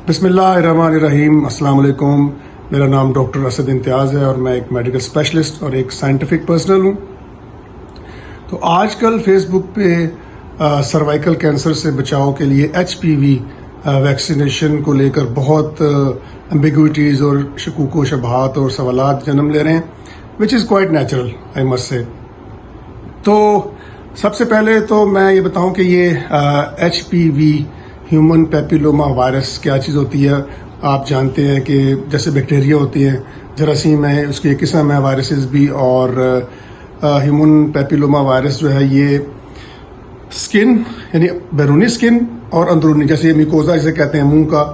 بسم اللہ الرحمن الرحیم. السلام علیکم. میرا نام ڈاکٹر اسد امتیاز ہے اور میں ایک میڈیکل اسپیشلسٹ اور ایک سائنٹیفک پرسنل ہوں. تو آج کل فیس بک پہ سروائیکل کینسر سے بچاؤ کے لیے HPV ویکسینیشن کو لے کر بہت امبیگوٹیز اور شکوک و شبہات اور سوالات جنم لے رہے ہیں, which is quite natural I must say. تو سب سے پہلے تو میں یہ بتاؤں کہ یہ HPV ہیومن پیپیلوما وائرس کیا چیز ہوتی ہے. آپ جانتے ہیں کہ جیسے بیکٹیریا ہوتی ہیں, جراثیم ہے, اس کی ایک قسم ہے وائرسز بھی, اور ہیومن پیپیلوما وائرس جو ہے یہ سکن یعنی بیرونی سکن اور اندرونی, جیسے یہ میکوزا جسے کہتے ہیں منہ کا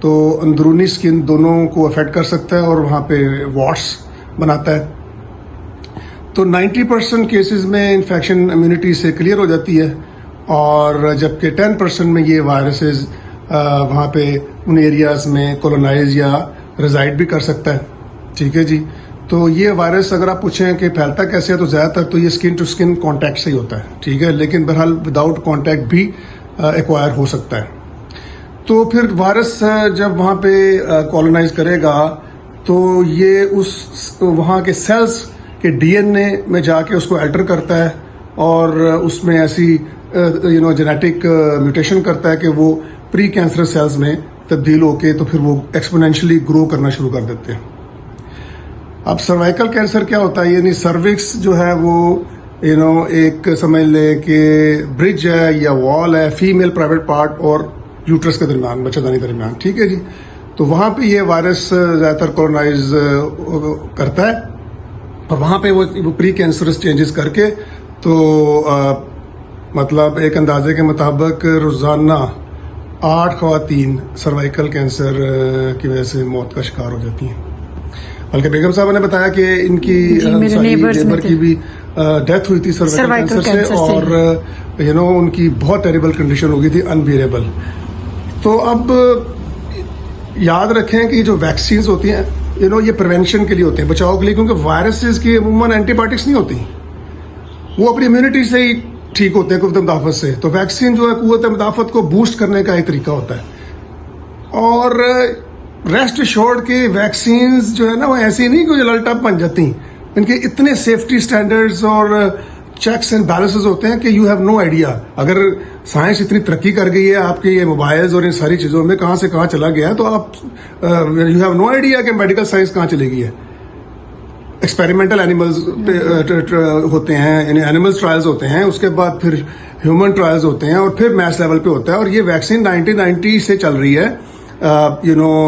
تو اندرونی سکن دونوں کو افیکٹ کر سکتا ہے اور وہاں پہ واٹس بناتا ہے. تو 90% کیسز میں انفیکشن امیونٹی سے کلیئر ہو جاتی ہے, اور جبکہ 10% میں یہ وائرسز وہاں پہ ان ایریاز میں کولونائز یا ریزائڈ بھی کر سکتا ہے. ٹھیک ہے جی. تو یہ وائرس اگر آپ پوچھیں کہ پھیلتا کیسے ہے, تو زیادہ تر تو یہ اسکن ٹو اسکن کانٹیکٹ سے ہی ہوتا ہے. ٹھیک ہے, لیکن بہرحال وداؤٹ کانٹیکٹ بھی ایکوائر ہو سکتا ہے. تو پھر وائرس جب وہاں پہ کولونائز کرے گا تو یہ اس وہاں کے سیلز کے DNA میں جا کے اس کو الٹر کرتا ہے, اور اس میں ایسی جینیٹک میوٹیشن کرتا ہے کہ وہ پری کینسر سیلز میں تبدیل ہو کے تو پھر وہ ایکسپونینشلی گرو کرنا شروع کر دیتے ہیں. اب سروائیکل کینسر کیا ہوتا ہے, یعنی سروکس جو ہے وہ ایک سمجھ لے کہ برج ہے یا وال ہے فیمیل پرائیویٹ پارٹ اور یوٹرس کے درمیان, بچہ دانی درمیان. ٹھیک ہے جی. تو وہاں پہ یہ وائرس زیادہ تر کولونائز کرتا ہے, اور وہاں پہ وہ پری کینسرس چینجز کر کے تو مطلب ایک اندازے کے مطابق روزانہ 8 خواتین سروائیکل کینسر کی وجہ سے موت کا شکار ہو جاتی ہیں. بلکہ بیگم صاحبہ نے بتایا کہ ان کی نیبر کی بھی ڈیتھ ہوئی تھی سروائیکل کینسر سے, اور ان کی بہت ٹیریبل کنڈیشن ہو گئی تھی, انبیئریبل. تو اب یاد رکھیں کہ جو ویکسینز ہوتی ہیں یہ پریونشن کے لیے ہوتے ہیں, بچاؤ کے لیے, کیونکہ وائرسز کی عموماً اینٹی بایوٹکس نہیں ہوتی, وہ اپنی امیونٹی سے ہی ٹھیک ہوتے ہیں قوت مدافعت سے. تو ویکسین جو ہے قوت مدافعت کو بوسٹ کرنے کا ایک طریقہ ہوتا ہے. اور ریسٹ ایشورڈ کے ویکسینز جو ہے نا وہ ایسی نہیں کہ لل ٹپ بن جاتی, ان کے اتنے سیفٹی سٹینڈرڈز اور چیکس اینڈ بیلنسز ہوتے ہیں کہ یو ہیو نو آئیڈیا. اگر سائنس اتنی ترقی کر گئی ہے آپ کے یہ موبائلز اور ان ساری چیزوں میں کہاں سے کہاں چلا گیا ہے, تو آپ یو ہیو نو آئیڈیا کہ میڈیکل سائنس کہاں چلے گئی ہے. ایکسپیریمنٹل اینیملز ہوتے ہیں, یعنی اینیمل ٹرائلز ہوتے ہیں, اس کے بعد پھر ہیومن ٹرائلز ہوتے ہیں, اور پھر میس لیول پہ ہوتا ہے. اور یہ ویکسین 1990 سے چل رہی ہے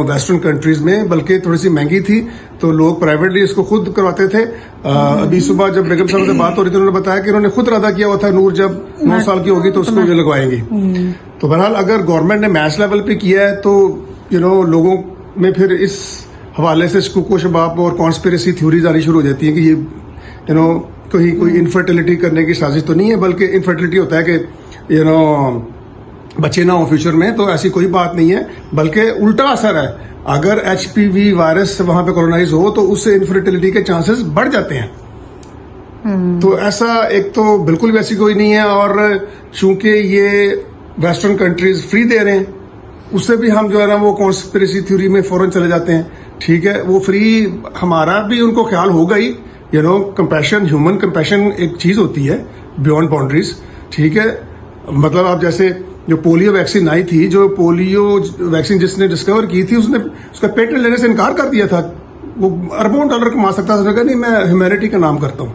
ویسٹرن کنٹریز میں, بلکہ تھوڑی سی مہنگی تھی تو لوگ پرائیویٹلی اس کو خود کرواتے تھے. ابھی صبح جب بیگم صاحب سے بات ہو رہی تھی, انہوں نے بتایا کہ انہوں نے خود ارادہ کیا ہوا تھا نور جب 9 سال کی ہوگی تو اس کو یہ لگوائیں گی. تو بہرحال اگر گورنمنٹ نے میس لیول پہ کیا ہے تو لوگوں میں پھر اس حوالے سے شکوک و شباب اور کانسپیریسی تھیوریز آنی شروع ہو جاتی ہیں کہ یہ کوئی انفرٹیلٹی کرنے کی سازش تو نہیں ہے, بلکہ انفرٹیلٹی ہوتا ہے کہ بچے نہ ہوں فیوچر میں. تو ایسی کوئی بات نہیں ہے, بلکہ الٹا اثر ہے. اگر HPV وائرس وہاں پہ کولونائز ہو تو اس سے انفرٹیلٹی کے چانسز بڑھ جاتے ہیں. تو ایسا ایک تو بالکل بھی ایسی کوئی نہیں ہے, اور چونکہ یہ ویسٹرن کنٹریز فری دے رہے ہیں, اس سے بھی ہم جو ہے نا وہ کانسپیریسی تھیوری میں فوراً چلے جاتے ہیں. ٹھیک ہے, وہ فری ہمارا بھی ان کو خیال ہوگا ہی. کمپیشن, ہیومن کمپیشن ایک چیز ہوتی ہے بیونڈ باؤنڈریز. ٹھیک ہے, مطلب آپ جیسے جو پولیو ویکسین آئی تھی, جو پولیو ویکسین جس نے ڈسکور کی تھی اس نے اس کا پیٹنٹ لینے سے انکار کر دیا تھا. وہ اربوں ڈالر کما سکتا تھا, نہیں میں ہیومینٹی کا نام کرتا ہوں.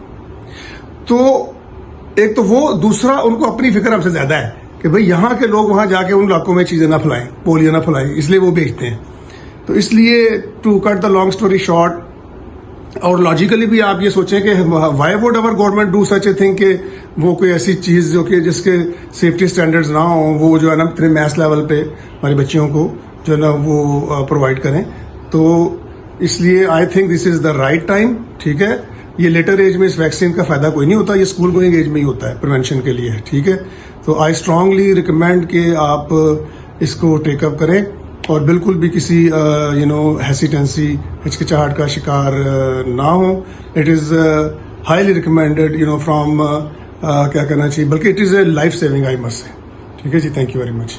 تو ایک تو وہ, دوسرا ان کو اپنی فکر ہم سے زیادہ ہے کہ بھئی یہاں کے لوگ وہاں جا کے ان علاقوں میں چیزیں نہ پھلائیں, پولیو نہ پھلائیں, اس لیے وہ بیچتے ہیں. تو اس لیے to cut the long story short, اور لاجیکلی بھی آپ یہ سوچیں کہ why would our government do such a thing کہ وہ کوئی ایسی چیز جو کہ جس کے سیفٹی سٹینڈرڈز نہ ہوں وہ جو ہے نا اتنے میس لیول پہ ہماری بچیوں کو جو ہے نا وہ پرووائڈ کریں. تو اس لیے I think this is the right time. ٹھیک ہے, یہ لیٹر ایج میں اس ویکسین کا فائدہ کوئی نہیں ہوتا, یہ اسکول گوئنگ ایج میں ہی ہوتا ہے پریونشن کے لیے. ٹھیک ہے, تو آئی اسٹرانگلی ریکمینڈ کہ آپ اس کو ٹیک اپ کریں, اور بالکل بھی کسی ہیسیٹنسی, ہچکچاہٹ کا شکار نہ ہوں. It is highly recommended from کیا کرنا چاہیے, بلکہ it is a life saving I must سے. ٹھیک ہے جی, تھینک یو ویری مچ.